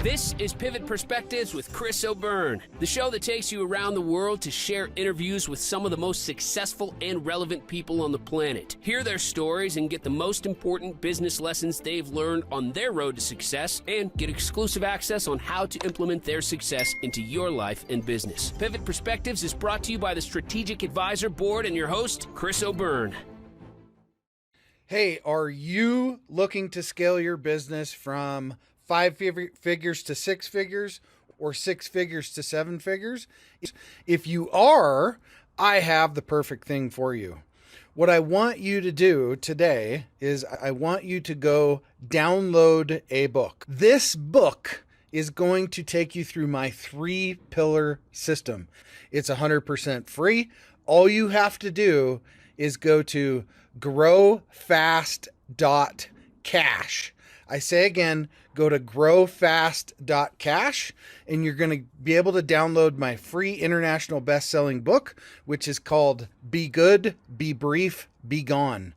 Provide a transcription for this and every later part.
This is Pivot Perspectives with Chris O'Byrne, the show that takes you around the world to share interviews with some of the most successful and relevant people on the planet. Hear their stories and get the most important business lessons they've learned on their road to success, and get exclusive access on how to implement their success into your life and business. Pivot Perspectives is brought to you by the Strategic Advisor Board and your host, Chris O'Byrne. Hey, are you looking to scale your business from 5 figures to 6 figures or 6 figures to 7 figures? If you are, I have the perfect thing for you. What I want you to do today is I want you to go download a book. This book is going to take you through my 3-pillar system. It's 100% free. All you have to do is go to growfast.cash. I say again, go to growfast.cash, and you're going to be able to download my free international best-selling book, which is called Be Good, Be Brief, Be Gone.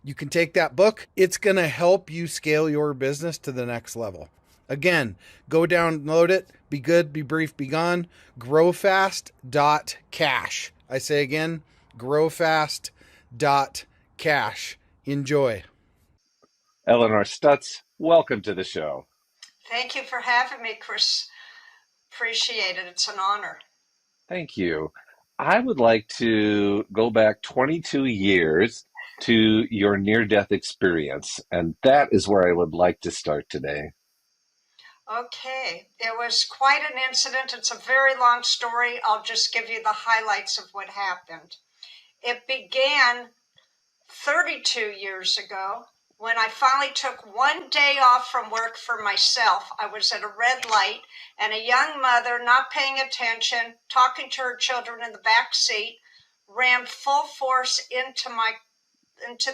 You can take that book. It's going to help you scale your business to the next level. Again, go download it. Be good, be brief, be gone. Growfast.cash. I say again, growfast.cash. Enjoy. Elinor Stutz, welcome to the show. Thank you for having me, Chris. Appreciate it. It's an honor. Thank you. I would like to go back 22 years to your near-death experience, and that is where I would like to start today. Okay. It was quite an incident. It's a very long story. I'll just give you the highlights of what happened. It began 32 years ago when I finally took one day off from work for myself. I was at a red light, and a young mother, not paying attention, talking to her children in the back seat, ran full force into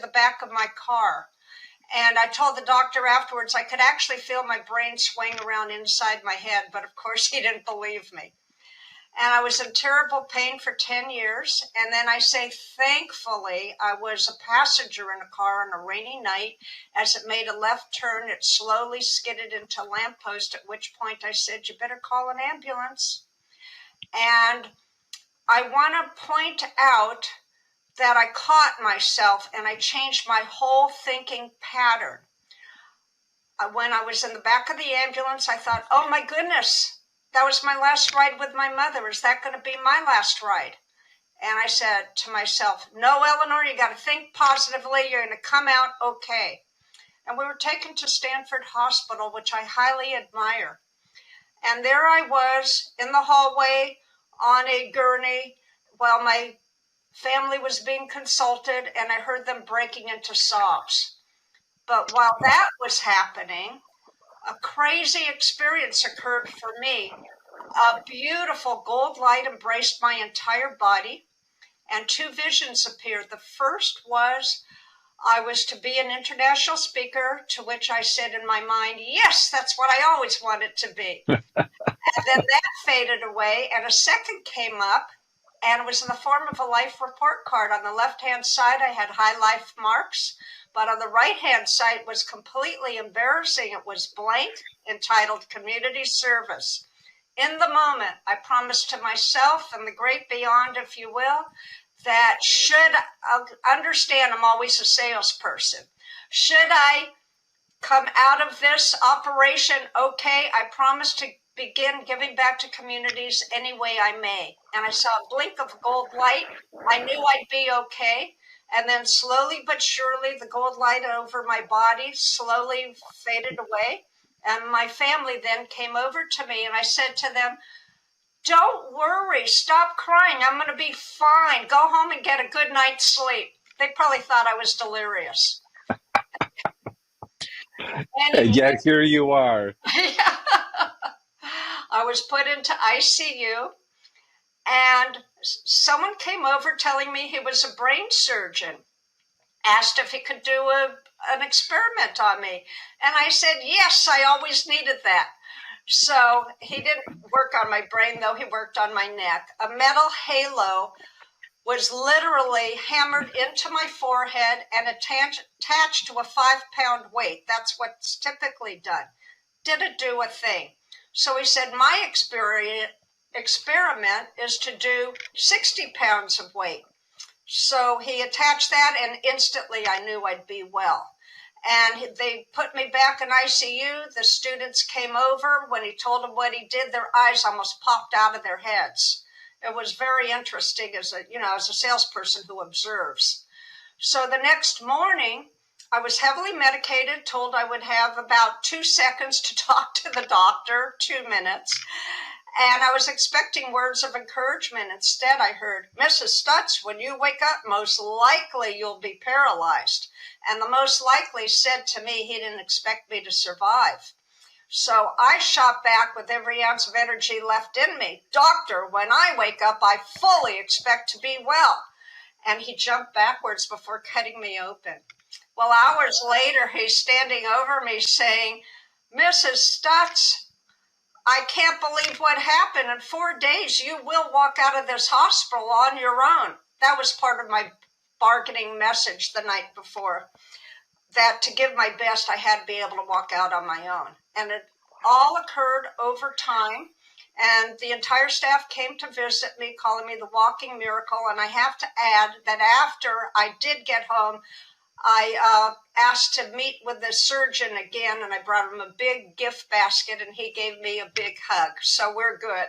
the back of my car. And I told the doctor afterwards I could actually feel my brain swing around inside my head, but of course he didn't believe me. And I was in terrible pain for 10 years. And then I say, thankfully, I was a passenger in a car on a rainy night. As it made a left turn, it slowly skidded into a lamppost, at which point I said, you better call an ambulance. And I want to point out that I caught myself and I changed my whole thinking pattern. When I was in the back of the ambulance, I thought, oh my goodness, that was my last ride with my mother. Is that going to be my last ride? And I said to myself, no, Elinor, you got to think positively. You're going to come out okay. And we were taken to Stanford Hospital, which I highly admire. And there I was in the hallway on a gurney while my family was being consulted, and I heard them breaking into sobs. But while that was happening, a crazy experience occurred for me. A beautiful gold light embraced my entire body, and 2 visions appeared. The first was I was to be an international speaker, to which I said in my mind, yes, that's what I always wanted to be. And then that faded away, and a second came up, and it was in the form of a life report card. On the left-hand side, I had high life marks, but on the right-hand side was completely embarrassing. It was blank, entitled Community Service. In the moment, I promised to myself and the great beyond, if you will, that understand I'm always a salesperson. Should I come out of this operation okay, I promise to begin giving back to communities any way I may. And I saw a blink of gold light. I knew I'd be okay. And then slowly but surely, the gold light over my body slowly faded away. And my family then came over to me, and I said to them, don't worry, stop crying. I'm going to be fine. Go home and get a good night's sleep. They probably thought I was delirious. Anyway, Yeah, here you are. I was put into ICU, and someone came over telling me he was a brain surgeon, asked if he could do an experiment on me. And I said, yes, I always needed that. So he didn't work on my brain, though. He worked on my neck. A metal halo was literally hammered into my forehead and attached to a 5-pound weight. That's what's typically done. Didn't do a thing. So he said, my experiment is to do 60 pounds of weight. So he attached that, and instantly I knew I'd be well. And they put me back in ICU. The students came over. When he told them what he did, their eyes almost popped out of their heads. It was very interesting as a salesperson who observes. So the next morning, I was heavily medicated, told I would have about 2 seconds to talk to the doctor, 2 minutes. And I was expecting words of encouragement. Instead, I heard, Mrs. Stutz, when you wake up, most likely you'll be paralyzed. And the most likely said to me he didn't expect me to survive. So I shot back with every ounce of energy left in me. Doctor, when I wake up, I fully expect to be well. And he jumped backwards before cutting me open. Well, hours later, he's standing over me saying, Mrs. Stutz, I can't believe what happened. In 4 days, you will walk out of this hospital on your own. That was part of my bargaining message the night before, that to give my best, I had to be able to walk out on my own. And it all occurred over time. And the entire staff came to visit me, calling me the walking miracle. And I have to add that after I did get home, I asked to meet with the surgeon again, and I brought him a big gift basket, and he gave me a big hug. So we're good.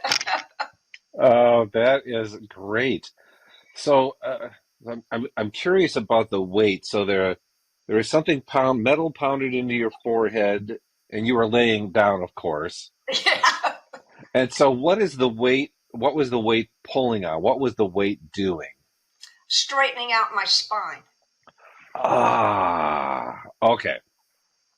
Oh, that is great. So I'm curious about the weight. So there is something metal pounded into your forehead, and you were laying down, of course. Yeah. And so what is the weight? What was the weight pulling on? What was the weight doing? Straightening out my spine. Ah, okay.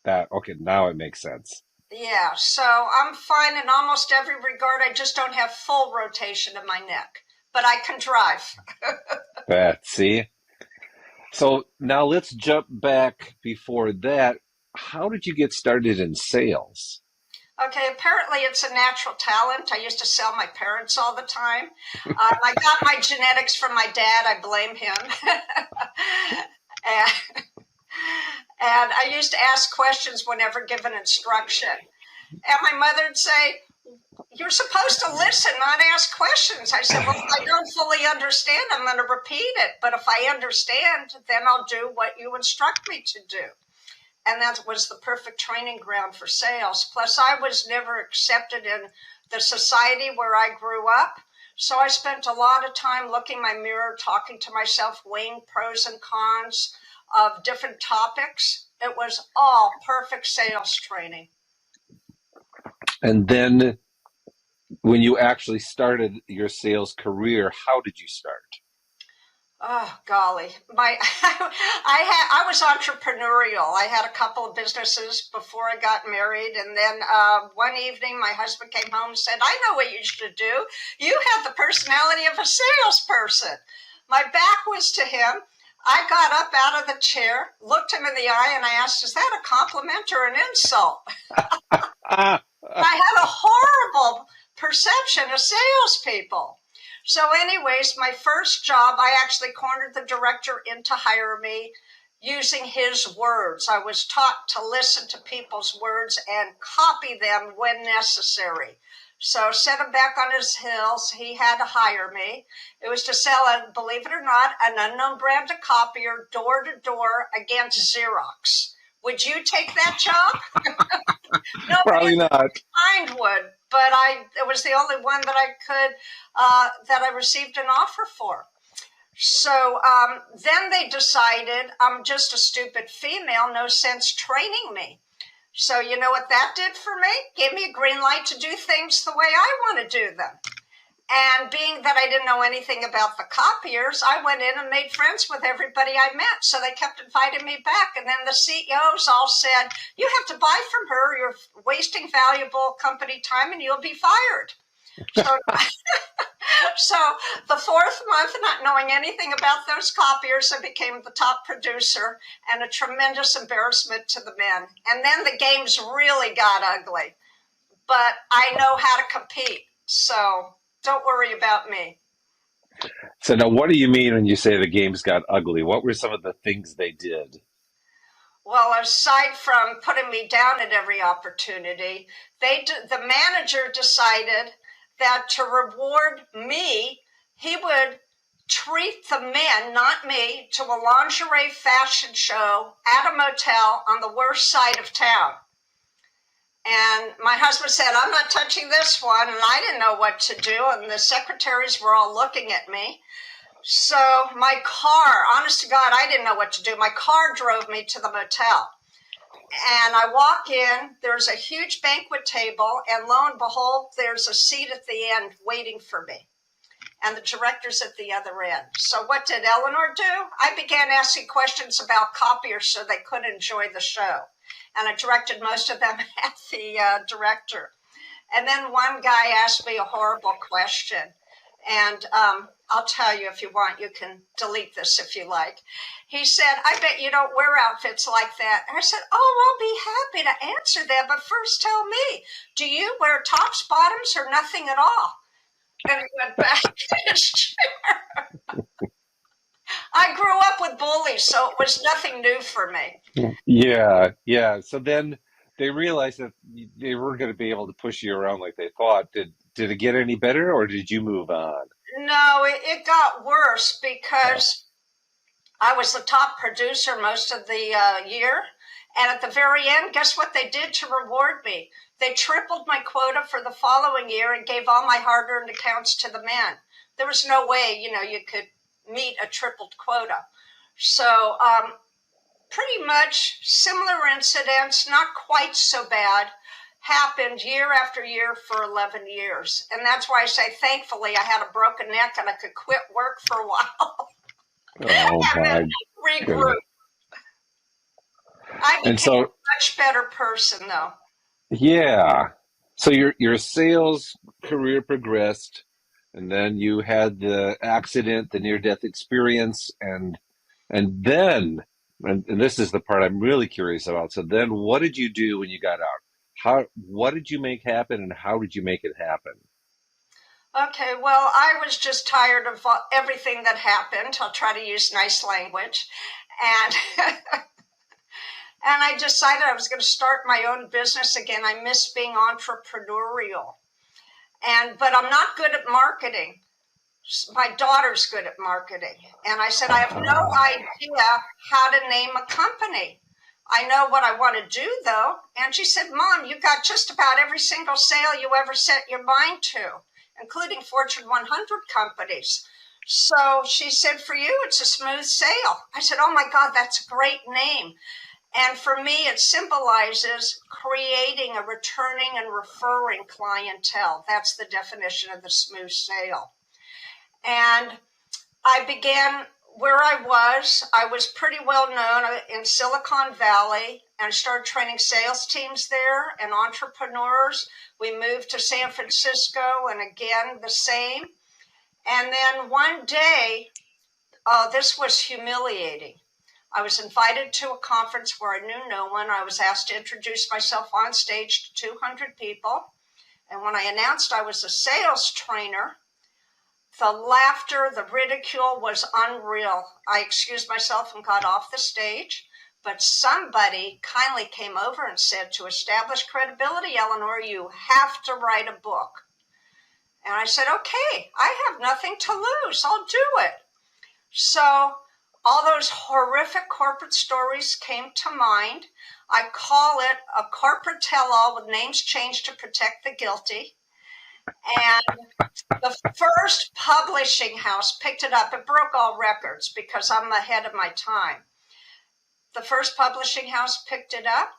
Okay, now it makes sense. Yeah, so I'm fine in almost every regard. I just don't have full rotation in my neck, but I can drive. See? So now let's jump back before that. How did you get started in sales? Okay, apparently it's a natural talent. I used to sell my parents all the time. I got my genetics from my dad. I blame him. And I used to ask questions whenever given instruction. And my mother would say, you're supposed to listen, not ask questions. I said, well, if I don't fully understand, I'm going to repeat it. But if I understand, then I'll do what you instruct me to do. And that was the perfect training ground for sales. Plus, I was never accepted in the society where I grew up. So I spent a lot of time looking in my mirror, talking to myself, weighing pros and cons of different topics. It was all perfect sales training. And then when you actually started your sales career, how did you start? Oh, golly. I was entrepreneurial. I had a couple of businesses before I got married. And then one evening, my husband came home and said, I know what you should do. You have the personality of a salesperson. My back was to him. I got up out of the chair, looked him in the eye, and I asked, is that a compliment or an insult? I had a horrible perception of salespeople. So anyways, my first job, I actually cornered the director in to hire me using his words. I was taught to listen to people's words and copy them when necessary. So set him back on his heels. He had to hire me. It was to sell, believe it or not, an unknown brand of copier door to door against Xerox. Would you take that job? Nobody Probably not. Mind would, but it was the only one that I could, that I received an offer for. So then they decided I'm just a stupid female, no sense training me. So you know what that did for me? Gave me a green light to do things the way I want to do them. And being that I didn't know anything about the copiers, I went in and made friends with everybody I met. So they kept inviting me back. And then the CEOs all said, you have to buy from her. You're wasting valuable company time and you'll be fired. So, so the fourth month, not knowing anything about those copiers, I became the top producer and a tremendous embarrassment to the men. And then the games really got ugly. But I know how to compete. So don't worry about me. So now what do you mean when you say the games got ugly? What were some of the things they did? Well, aside from putting me down at every opportunity, the manager decided that to reward me, he would treat the men, not me, to a lingerie fashion show at a motel on the worst side of town. And my husband said, I'm not touching this one. And I didn't know what to do. And the secretaries were all looking at me. So my car, honest to God, I didn't know what to do. My car drove me to the motel. And I walk in, there's a huge banquet table, and lo and behold, there's a seat at the end waiting for me. And the director's at the other end. So what did Elinor do? I began asking questions about copiers so they could enjoy the show. And I directed most of them at the director. And then one guy asked me a horrible question. And I'll tell you if you want, you can delete this if you like. He said, I bet you don't wear outfits like that. And I said, oh, I'll be happy to answer that. But first tell me, do you wear tops, bottoms, or nothing at all? And he went back in his chair. I grew up with bullies, so it was nothing new for me. Yeah, yeah. So then they realized that they weren't going to be able to push you around like they thought. Did it get any better, or did you move on? No, it got worse because I was the top producer most of the year. And at the very end, guess what they did to reward me? They tripled my quota for the following year and gave all my hard-earned accounts to the men. There was no way, you could meet a tripled quota. So pretty much similar incidents, not quite so bad, happened year after year for 11 years. And that's why I say, thankfully, I had a broken neck and I could quit work for a while. Oh and my then regroup. goodness. I And became a so, much better person, though. yeah. So your sales career progressed, and then you had the accident, the near-death experience, and then, and this is the part I'm really curious about. So then, what did you do when you got out? What did you make happen, and how did you make it happen? Okay, well, I was just tired of everything that happened. I'll try to use nice language. And and I decided I was going to start my own business again. I miss being entrepreneurial. But I'm not good at marketing. My daughter's good at marketing. And I said, I have no idea how to name a company. I know what I want to do, though. And she said, Mom, you got just about every single sale you ever set your mind to, including Fortune 100 companies. So she said, for you, it's a smooth sale. I said, oh my God, that's a great name. And for me, it symbolizes creating a returning and referring clientele. That's the definition of the smooth sale. And I began where I was pretty well known in Silicon Valley and started training sales teams there and entrepreneurs. We moved to San Francisco and again the same. And then one day, this was humiliating. I was invited to a conference where I knew no one. I was asked to introduce myself on stage to 200 people. And when I announced I was a sales trainer, the laughter, the ridicule was unreal. I excused myself and got off the stage. But somebody kindly came over and said, to establish credibility, Elinor, you have to write a book. And I said, okay, I have nothing to lose. I'll do it. So all those horrific corporate stories came to mind. I call it a corporate tell-all with names changed to protect the guilty. And the first publishing house picked it up. It broke all records because I'm ahead of my time. The first publishing house picked it up.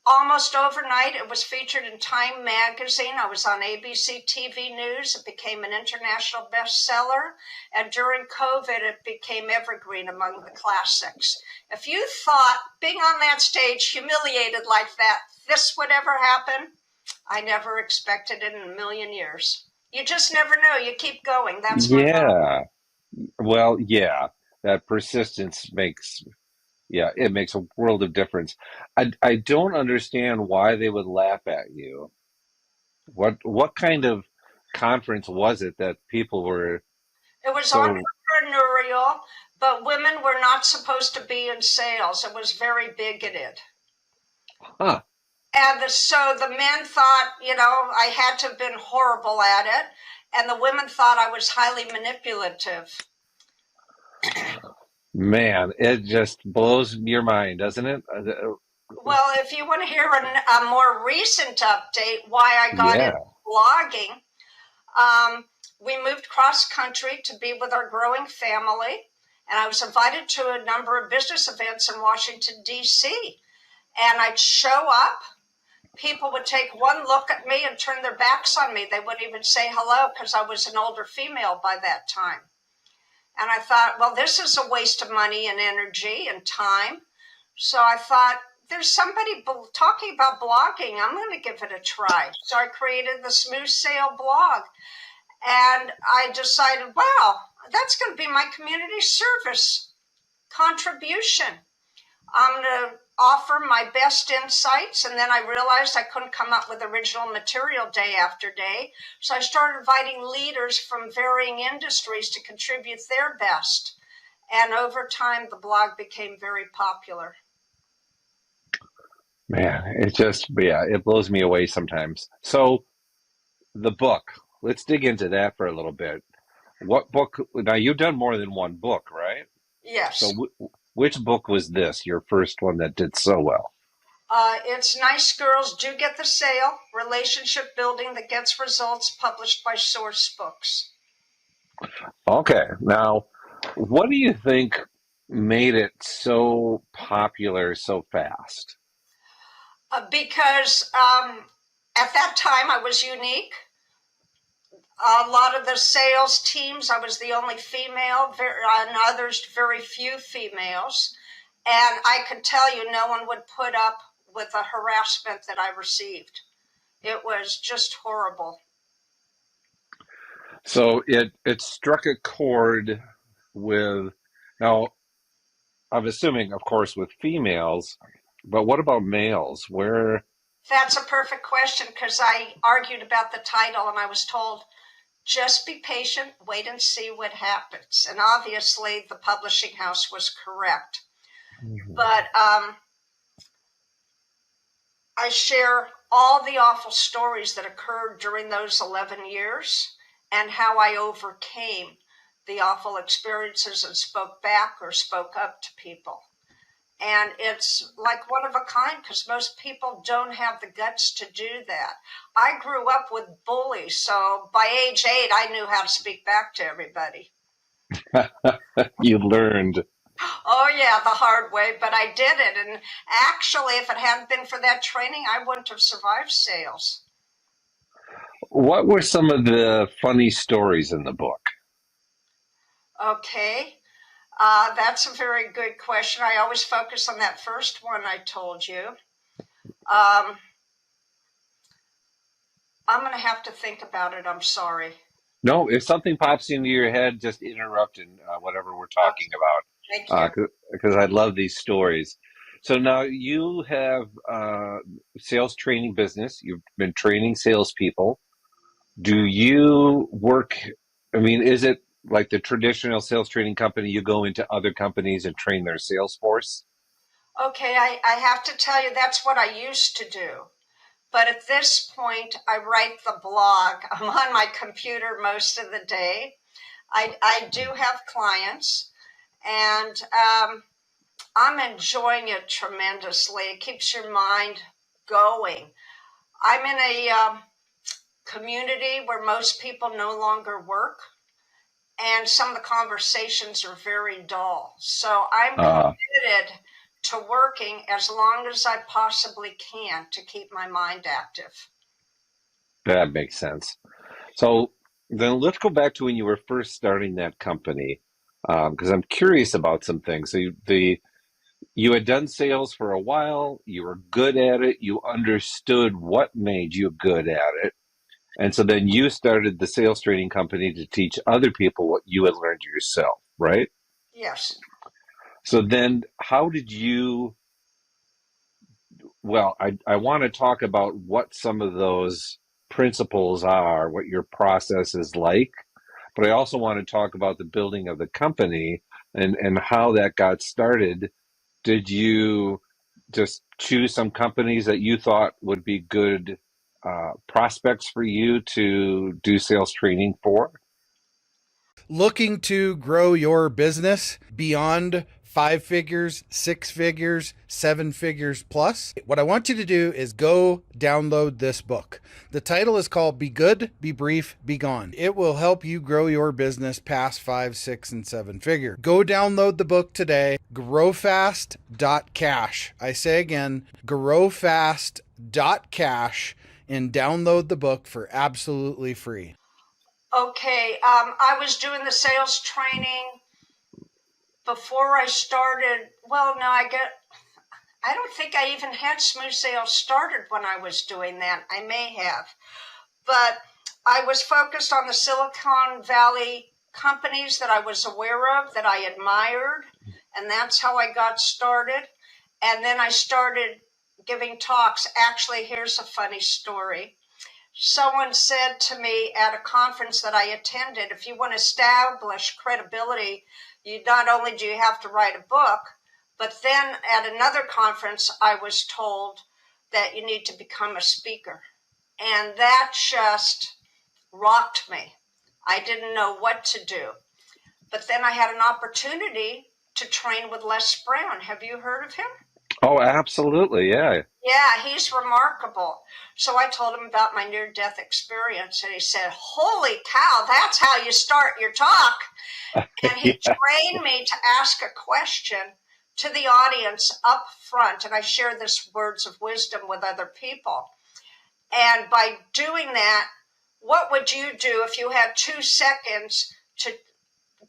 Almost overnight, it was featured in Time magazine. I was on ABC TV News. It became an international bestseller. And during COVID, it became evergreen among the classics. If you thought being on that stage humiliated like that, this would ever happen, I never expected it in a million years. You just never know. You keep going. That's my motto. Yeah. Well, yeah. That persistence makes, yeah, it makes a world of difference. I don't understand why they would laugh at you. What kind of conference was it that people were It was so? entrepreneurial, but women were not supposed to be in sales. It was very bigoted. Huh. And so the men thought, I had to have been horrible at it. And the women thought I was highly manipulative. Man, it just blows your mind, doesn't it? Well, if you want to hear a more recent update, why I got Yeah. into blogging, we moved cross country to be with our growing family. And I was invited to a number of business events in Washington, D.C. And I'd show up. People would take one look at me and turn their backs on me. They wouldn't even say hello because I was an older female by that time. And I thought, well, this is a waste of money and energy and time. So I thought, there's somebody talking about blogging. I'm going to give it a try. So I created the Smooth Sale blog. And I decided, wow, that's going to be my community service contribution. I'm going to offer my best insights. And then I realized I couldn't come up with original material day after day. So I started inviting leaders from varying industries to contribute their best. And over time, the blog became very popular. Man, it blows me away sometimes. So the book, let's dig into that for a little bit. What book? Now you've done more than one book, right? Yes. So which book was this, your first one that did so well? It's Nice Girls Do Get the Sale, Relationship Building That Gets Results, published by Source Books. Okay. Now, what do you think made it so popular so fast? Because at that time I was unique. A lot of the sales teams, I was the only female, and others, very few females. And I could tell you no one would put up with the harassment that I received. It was just horrible. So it struck a chord with, now I'm assuming, of course, with females, but what about males? Where? That's a perfect question because I argued about the title and I was told, just be patient, wait and see what happens. And obviously the publishing house was correct. But I share all the awful stories that occurred during those 11 years and how I overcame the awful experiences and spoke back or spoke up to people. And it's like one of a kind because most people don't have the guts to do that. I grew up with bullies, so by age 8, I knew how to speak back to everybody. You learned. Oh, yeah, the hard way, but I did it. And actually, if it hadn't been for that training, I wouldn't have survived sales. What were some of the funny stories in the book? Okay. That's a very good question. I always focus on that first one I told you. I'm going to have to think about it. I'm sorry. No, if something pops into your head, just interrupt in whatever we're talking Thank about, you. because I love these stories. So now you have sales training business. You've been training salespeople. Do you work? I mean, is it like the traditional sales training company? You go into other companies and train their sales force? Okay, I have to tell you that's what I used to do. But at this point, I write the blog. I'm on my computer most of the day. I do have clients, and I'm enjoying it tremendously. It keeps your mind going. I'm in a community where most people no longer work, and some of the conversations are very dull. So I'm committed to working as long as I possibly can to keep my mind active. That makes sense. So then let's go back to when you were first starting that company, because I'm curious about some things. So you had done sales for a while, you were good at it, you understood what made you good at it. And so then you started the sales training company to teach other people what you had learned yourself, right? Yes. So then how did you, well, I want to talk about what some of those principles are, what your process is like. but I also want to talk about the building of the company and how that got started. Did you just choose some companies that you thought would be good prospects for you to do sales training for? Looking to grow your business beyond 5 figures, 6 figures, 7 figures plus, what I want you to do is go download this book. The title is called Be Good, Be Brief, Be Gone. It will help you grow your business past 5, 6, and 7 figure. Go download the book today, growfast.cash. I say again, growfast.cash, and download the book for absolutely free. Okay, I was doing the sales training before I started. Well, no, I don't think I even had Smooth Sales started when I was doing that. I may have, but I was focused on the Silicon Valley companies that I was aware of, that I admired, and that's how I got started. And then I started giving talks. Actually, here's a funny story. Someone said to me at a conference that I attended, if you want to establish credibility, you not only do you have to write a book, but then at another conference, I was told that you need to become a speaker. And that just rocked me. I didn't know what to do. But then I had an opportunity to train with Les Brown. Have you heard of him? Oh, absolutely. Yeah. Yeah, he's remarkable. So I told him about my near-death experience, and he said, "Holy cow, that's how you start your talk." And he Yeah. trained me to ask a question to the audience up front, and I share this words of wisdom with other people. And by doing that, what would you do if you had 2 seconds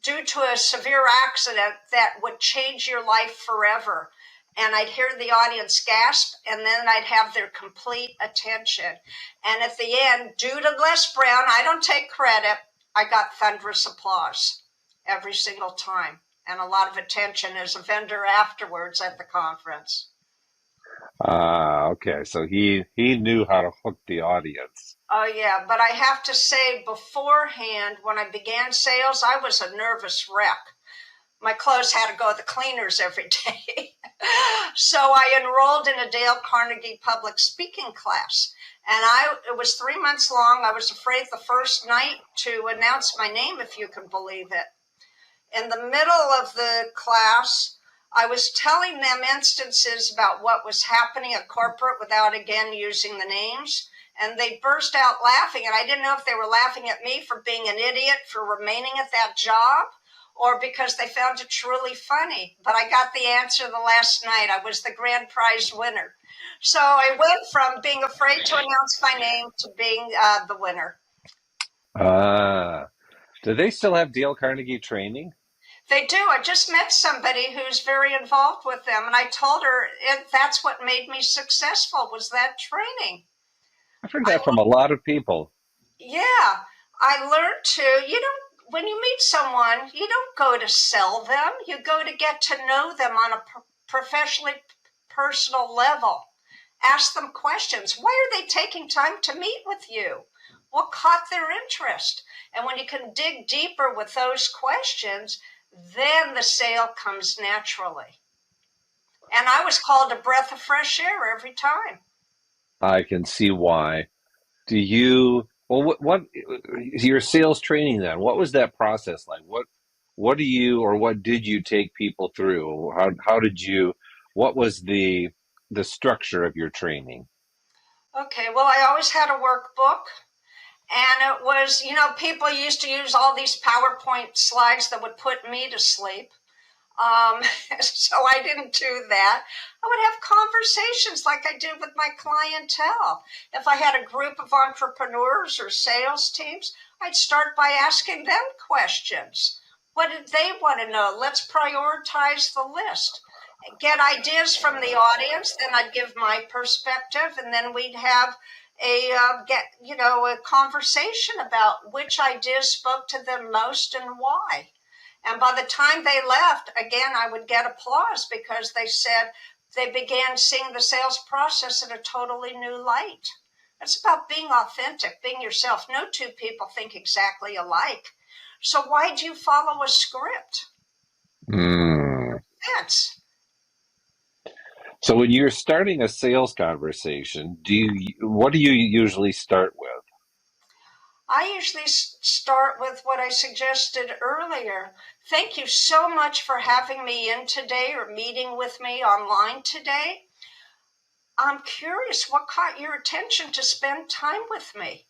due to a severe accident that would change your life forever? And I'd hear the audience gasp, and then I'd have their complete attention. And at the end, due to Les Brown, I don't take credit, I got thunderous applause every single time, and a lot of attention as a vendor afterwards at the conference. Okay. So he knew how to hook the audience. Oh, yeah, but I have to say beforehand, when I began sales, I was a nervous wreck. My clothes had to go to the cleaners every day. So I enrolled in a Dale Carnegie public speaking class. And it was 3 months long. I was afraid the first night to announce my name, if you can believe it. In the middle of the class, I was telling them instances about what was happening at corporate without again using the names. And they burst out laughing. And I didn't know if they were laughing at me for being an idiot for remaining at that job, or because they found it truly funny. But I got the answer the last night. I was the grand prize winner. So I went from being afraid to announce my name to being the winner. Do they still have Dale Carnegie training? They do. I just met somebody who's very involved with them, and I told her that's what made me successful, was that training. I've heard that from a lot of people. Yeah, I learned when you meet someone, you don't go to sell them. You go to get to know them on a professionally personal level. Ask them questions. Why are they taking time to meet with you? What caught their interest? And when you can dig deeper with those questions, then the sale comes naturally. And I was called a breath of fresh air every time. I can see why. What your sales training then? What was that process like? What did you take people through? What was the structure of your training? Okay, well, I always had a workbook. And it was, people used to use all these PowerPoint slides that would put me to sleep. So I didn't do that. I would have conversations like I did with my clientele. If I had a group of entrepreneurs or sales teams, I'd start by asking them questions. What did they want to know? Let's prioritize the list. Get ideas from the audience, then I'd give my perspective, and then we'd have a conversation about which ideas spoke to them most and why. And by the time they left, again, I would get applause because they said they began seeing the sales process in a totally new light. It's about being authentic, being yourself. No two people think exactly alike. So why'd you follow a script? Hmm. That's So when you're starting a sales conversation, what do you usually start with? I usually start with what I suggested earlier. Thank you so much for having me in today or meeting with me online today. I'm curious what caught your attention to spend time with me.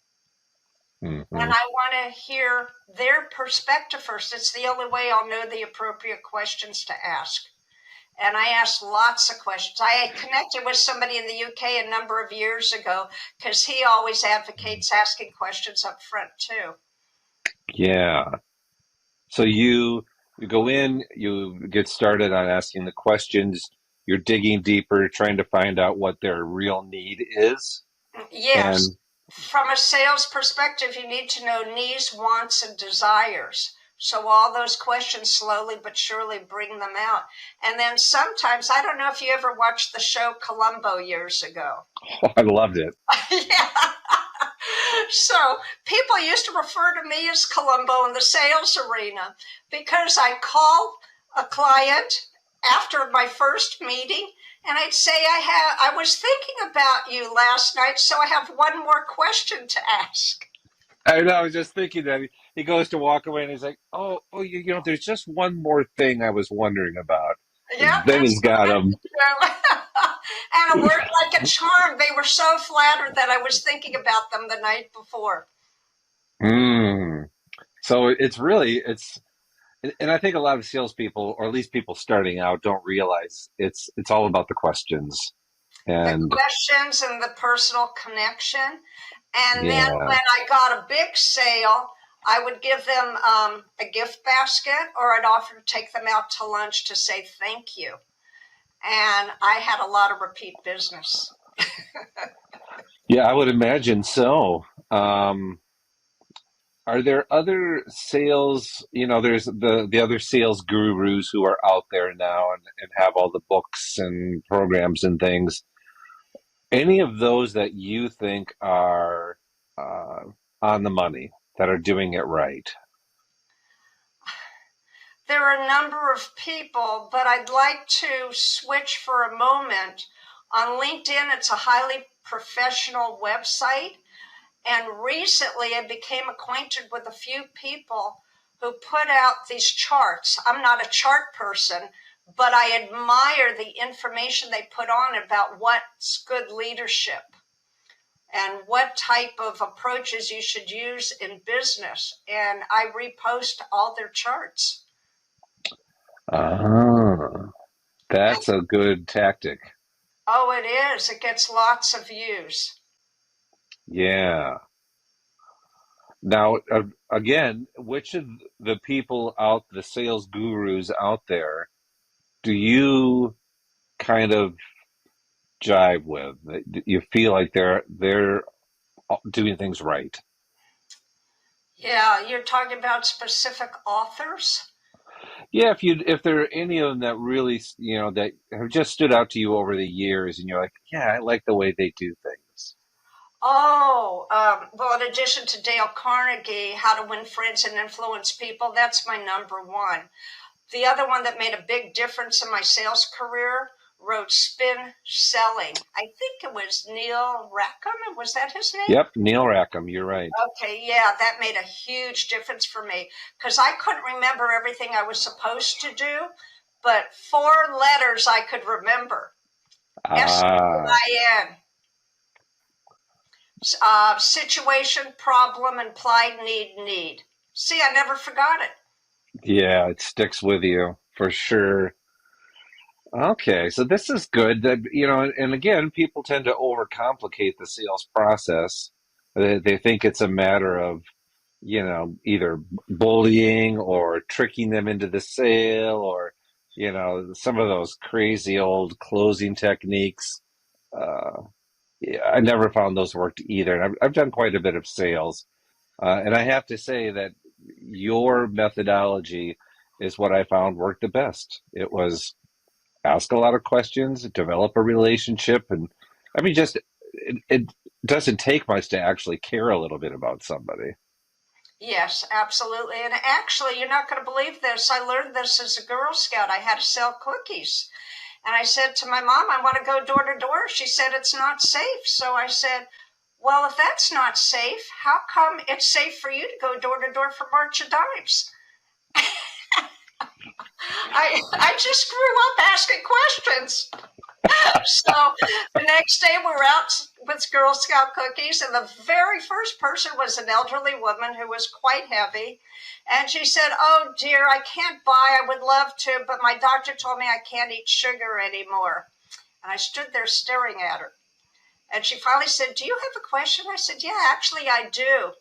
Hmm. And I want to hear their perspective first. It's the only way I'll know the appropriate questions to ask. And I asked lots of questions. I had connected with somebody in the UK a number of years ago because he always advocates asking questions up front too. Yeah. So you go in, you get started on asking the questions, you're digging deeper, trying to find out what their real need is. Yes. And From a sales perspective, you need to know needs, wants, and desires. So all those questions slowly but surely bring them out. And then sometimes, I don't know if you ever watched the show Columbo years ago. I loved it. Yeah. So people used to refer to me as Columbo in the sales arena because I'd call a client after my first meeting and I'd say, I was thinking about you last night, so I have one more question to ask. I know, I was just thinking that he goes to walk away and he's like, oh, there's just one more thing I was wondering about. Yeah, And then that's he's got what him. And a word like a charm. They were so flattered that I was thinking about them the night before. Mm. So and I think a lot of salespeople, or at least people starting out, don't realize it's all about the questions. The And questions and the personal connection. And then yeah, when I got a big sale, I would give them a gift basket or I'd offer to take them out to lunch to say thank you. And I had a lot of repeat business. yeah, I would imagine so. Are there other sales, there's the other sales gurus who are out there now and have all the books and programs and things. Any of those that you think are uh, on the money, that are doing it right? There are a number of people, but I'd like to switch for a moment. On LinkedIn, it's a highly professional website. And recently I became acquainted with a few people who put out these charts. I'm not a chart person, but I admire the information they put on about what's good leadership and what type of approaches you should use in business. And I repost all their charts. Ah, And, that's a good tactic. oh, it is. It gets lots of views. Yeah. Now, again, which of the the sales gurus out there, do you kind of jive with? That you feel like they're doing things right? Yeah, you're talking about specific authors? Yeah, if there are any of them that really, that have just stood out to you over the years, and you're like, yeah, I like the way they do things. Oh, well, in addition to Dale Carnegie, How to Win Friends and Influence People, that's my number one. The other one that made a big difference in my sales career wrote Spin Selling. I think it was Neil Rackham. Was that his name? Yep, Neil Rackham, you're right. Okay, yeah, that made a huge difference for me because I couldn't remember everything I was supposed to do, but 4 letters I could remember. Ah, SWIN. Situation, problem, implied need. See, I never forgot it. yeah, it sticks with you for sure. Okay, so this is good. That and again, people tend to overcomplicate the sales process. They think it's a matter of, either bullying or tricking them into the sale, or some of those crazy old closing techniques. Uh, yeah, I never found those worked either. And I've done quite a bit of sales, and I have to say that your methodology is what I found worked the best. It was ask a lot of questions, develop a relationship, and I mean, just it doesn't take much to actually care a little bit about somebody. Yes, absolutely. And actually, you're not going to believe this. I learned this as a Girl Scout. I had to sell cookies. And I said to my mom, I want to go door to door. She said, it's not safe. So I said, well, if that's not safe, how come it's safe for you to go door to door for March of Dimes? I just grew up asking questions. So the next day we were out with Girl Scout cookies, and the very first person was an elderly woman who was quite heavy. And she said, oh dear, I can't buy. I would love to, but my doctor told me I can't eat sugar anymore. And I stood there staring at her. And she finally said, do you have a question? I said, yeah, actually I do.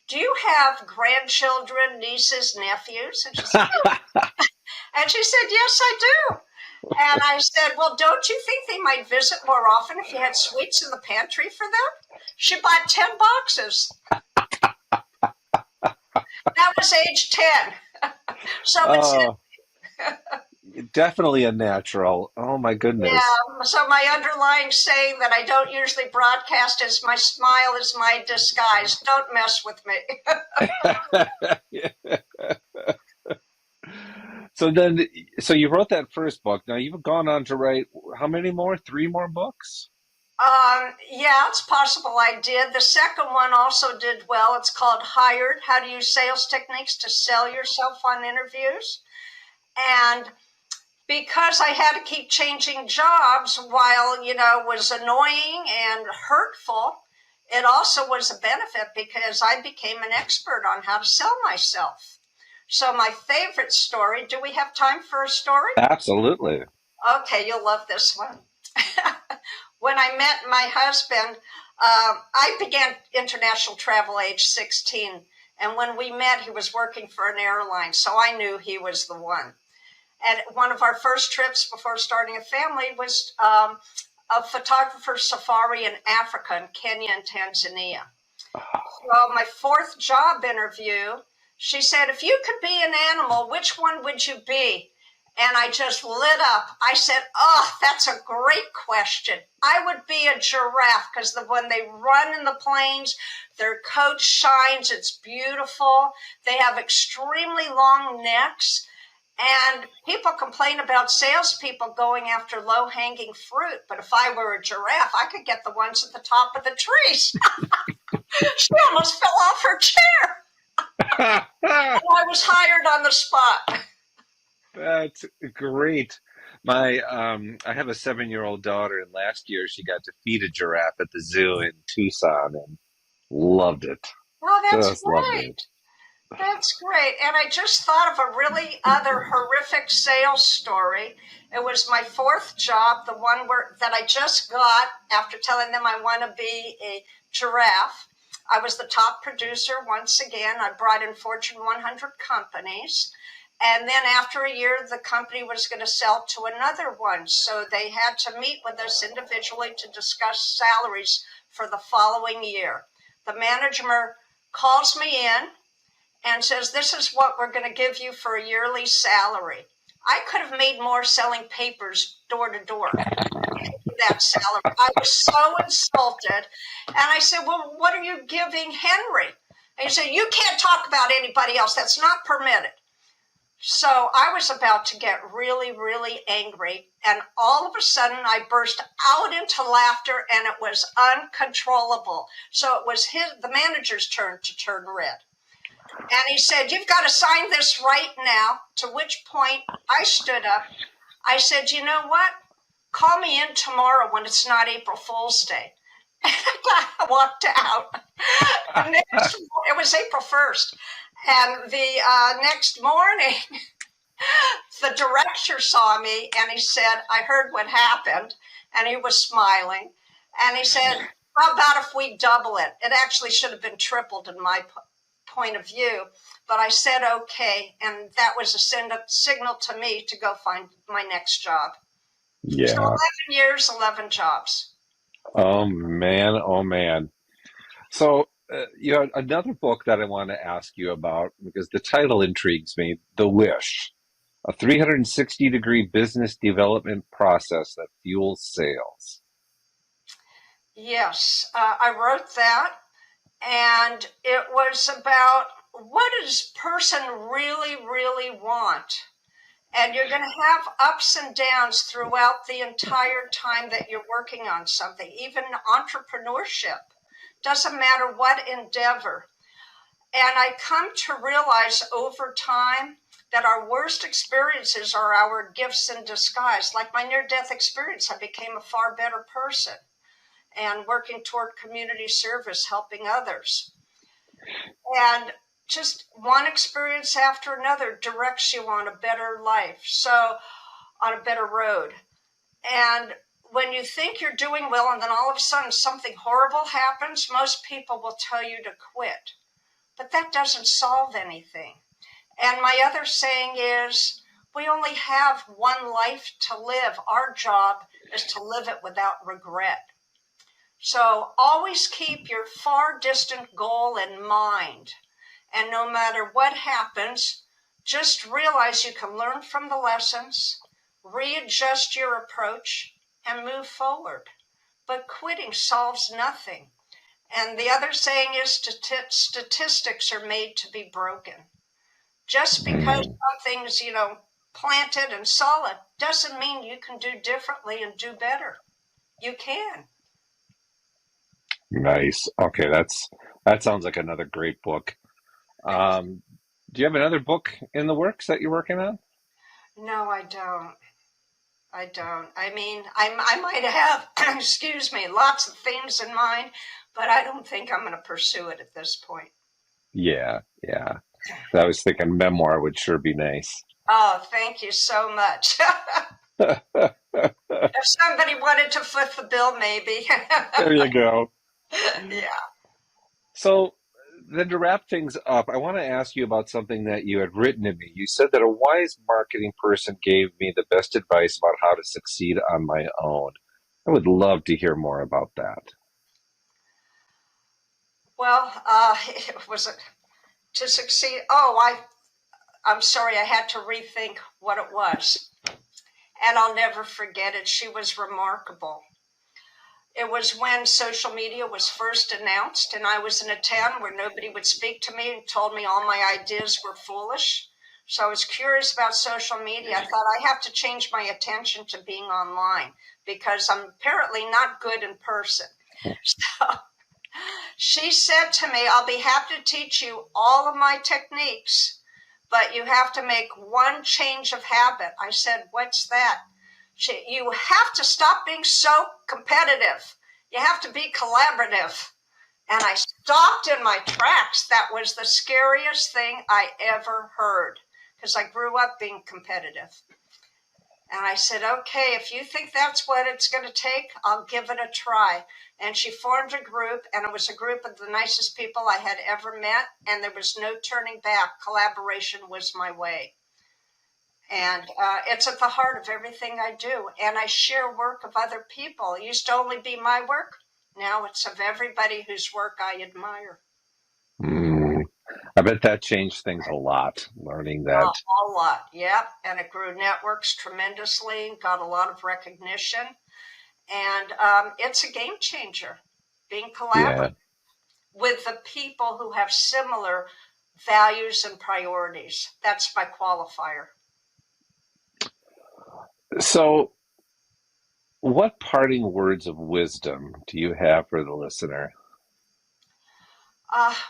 Do you have grandchildren, nieces, nephews? And she said, yes, I do. And I said, well, don't you think they might visit more often if you had sweets in the pantry for them? She bought 10 boxes. That was age 10. So it's definitely a natural. Oh my goodness. yeah. So my underlying saying that I don't usually broadcast is my smile is my disguise. Don't mess with me. So you wrote that first book. Now you've gone on to write how many more? 3 more books? Yeah, it's possible I did. The second one also did well. It's called Hired, How to Use Sales Techniques to Sell Yourself on Interviews. And because I had to keep changing jobs while, was annoying and hurtful, it also was a benefit because I became an expert on how to sell myself. So my favorite story, do we have time for a story? Absolutely. Okay, you'll love this one. When I met my husband, I began international travel age 16. And when we met, he was working for an airline. So I knew he was the one. And one of our first trips before starting a family was a photographer safari in Africa, in Kenya and Tanzania. So my 4th job interview, she said, if you could be an animal, which one would you be? And I just lit up. I said, oh, that's a great question. I would be a giraffe because when they run in the plains, their coat shines. It's beautiful. They have extremely long necks. And people complain about salespeople going after low-hanging fruit. But if I were a giraffe, I could get the ones at the top of the trees. She almost fell off her chair. And I was hired on the spot. That's great. I have a 7-year-old daughter, and last year she got to feed a giraffe at the zoo in Tucson and loved it. Oh, that's Just loved it. great. That's great. And I just thought of a really other horrific sales story. It was my 4th job, the one that I just got after telling them I want to be a giraffe. I was the top producer once again. I brought in Fortune 100 companies. And then after a year, the company was going to sell to another one. So they had to meet with us individually to discuss salaries for the following year. The manager calls me in and says, this is what we're going to give you for a yearly salary. I could have made more selling papers door to door. That salary. I was so insulted. And I said, well, what are you giving Henry? And he said, you can't talk about anybody else. That's not permitted. So I was about to get really, really angry. And all of a sudden I burst out into laughter and it was uncontrollable. So it was the manager's turn to turn red. And he said, you've got to sign this right now, to which point I stood up. I said, you know what? Call me in tomorrow when it's not April Fool's Day. And I walked out. It was April 1st. And the next morning, the director saw me and he said, I heard what happened. And he was smiling. And he said, how about if we double it? It actually should have been tripled in my point of view. But I said, okay. And that was a signal to me to go find my next job. Yeah. So 11 years, 11 jobs. Oh, man. Oh, man. So you have another book that I want to ask you about because the title intrigues me, The Wish, a 360-degree business development process that fuels sales. Yes, I wrote that, and it was about what does person really, really want? And you're going to have ups and downs throughout the entire time that you're working on something, even entrepreneurship. Doesn't matter what endeavor. And I come to realize over time that our worst experiences are our gifts in disguise. Like my near-death experience, I became a far better person and working toward community service, helping others. And just one experience after another directs you on a better life, so on a better road. And when you think you're doing well and then all of a sudden something horrible happens, most people will tell you to quit. But that doesn't solve anything. And my other saying is, we only have one life to live. Our job is to live it without regret. So always keep your far distant goal in mind. And no matter what happens, just realize you can learn from the lessons, readjust your approach, and move forward. But quitting solves nothing. And the other saying is statistics are made to be broken. Just because something's, planted and solid doesn't mean you can do differently and do better. You can. Nice. Okay, that sounds like another great book. Do you have another book in the works that you're working on? No, I don't. I don't. I mean, I might have, excuse me, lots of things in mind, but I don't think I'm going to pursue it at this point. Yeah, yeah. I was thinking memoir would sure be nice. Oh, thank you so much. If somebody wanted to foot the bill, maybe. There you go. Yeah. So then to wrap things up, I want to ask you about something that you had written to me. You said that a wise marketing person gave me the best advice about how to succeed on my own. I would love to hear more about that. Well, was it to succeed? I'm sorry, I had to rethink what it was. And I'll never forget it. She was remarkable. It was when social media was first announced, and I was in a town where nobody would speak to me and told me all my ideas were foolish. So I was curious about social media. I thought I have to change my attention to being online because I'm apparently not good in person. So she said to me, I'll be happy to teach you all of my techniques, but you have to make one change of habit. I said, what's that? You have to stop being so competitive. You have to be collaborative. And I stopped in my tracks. That was the scariest thing I ever heard because I grew up being competitive. And I said, okay, if you think that's what it's going to take, I'll give it a try. And she formed a group, and it was a group of the nicest people I had ever met, and there was no turning back. Collaboration was my way. And it's at the heart of everything I do. And I share work of other people. It used to only be my work. Now it's of everybody whose work I admire. I bet that changed things a lot, learning A that. whole lot, yep. And it grew networks tremendously, got a lot of recognition. And it's a game changer, being Yeah. collaborative with the people who have similar values and priorities. That's my qualifier. So, what parting words of wisdom do you have for the listener?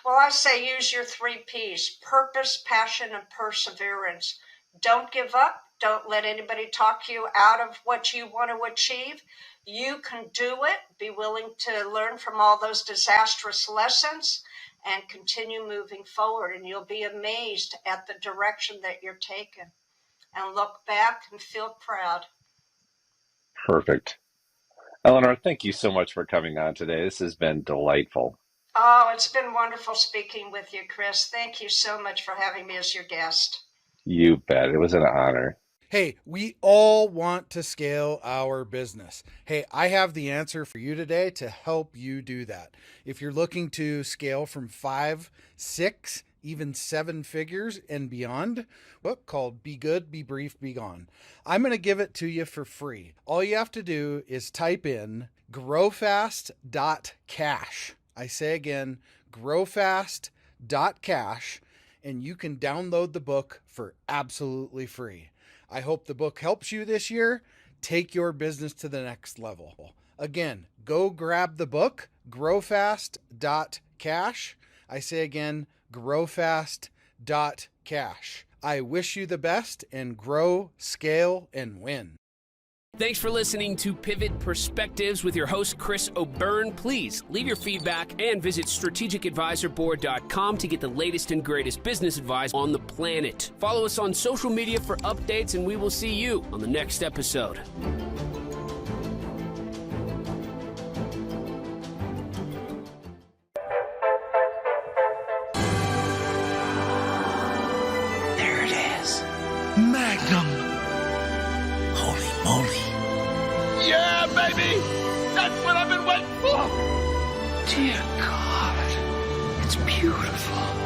Well, I say use your 3 Ps: purpose, passion, and perseverance. Don't give up. Don't let anybody talk you out of what you want to achieve. You can do it. Be willing to learn from all those disastrous lessons and continue moving forward. And you'll be amazed at the direction that you're taking. And look back and feel proud. Perfect. Elinor, thank you so much for coming on today. This has been delightful. Oh, it's been wonderful speaking with you, Chris. Thank you so much for having me as your guest. You bet. It was an honor. Hey, we all want to scale our business. Hey, I have the answer for you today to help you do that. If you're looking to scale from 5, 6, even 7 figures and beyond, book called Be Good, Be Brief, Be Gone. I'm going to give it to you for free. All you have to do is type in growfast.cash. I say again, growfast.cash, and you can download the book for absolutely free. I hope the book helps you this year. Take your business to the next level. Again, go grab the book, growfast.cash. I say again, growfast.cash. I wish you the best and grow, scale, and win. Thanks for listening to Pivot Perspectives with your host, Chris O'Byrne. Please leave your feedback and visit strategicadvisorboard.com to get the latest and greatest business advice on the planet. Follow us on social media for updates, and we will see you on the next episode. There it is. Magnum. Holy moly. Yeah, baby! That's what I've been waiting for! Dear God, it's beautiful.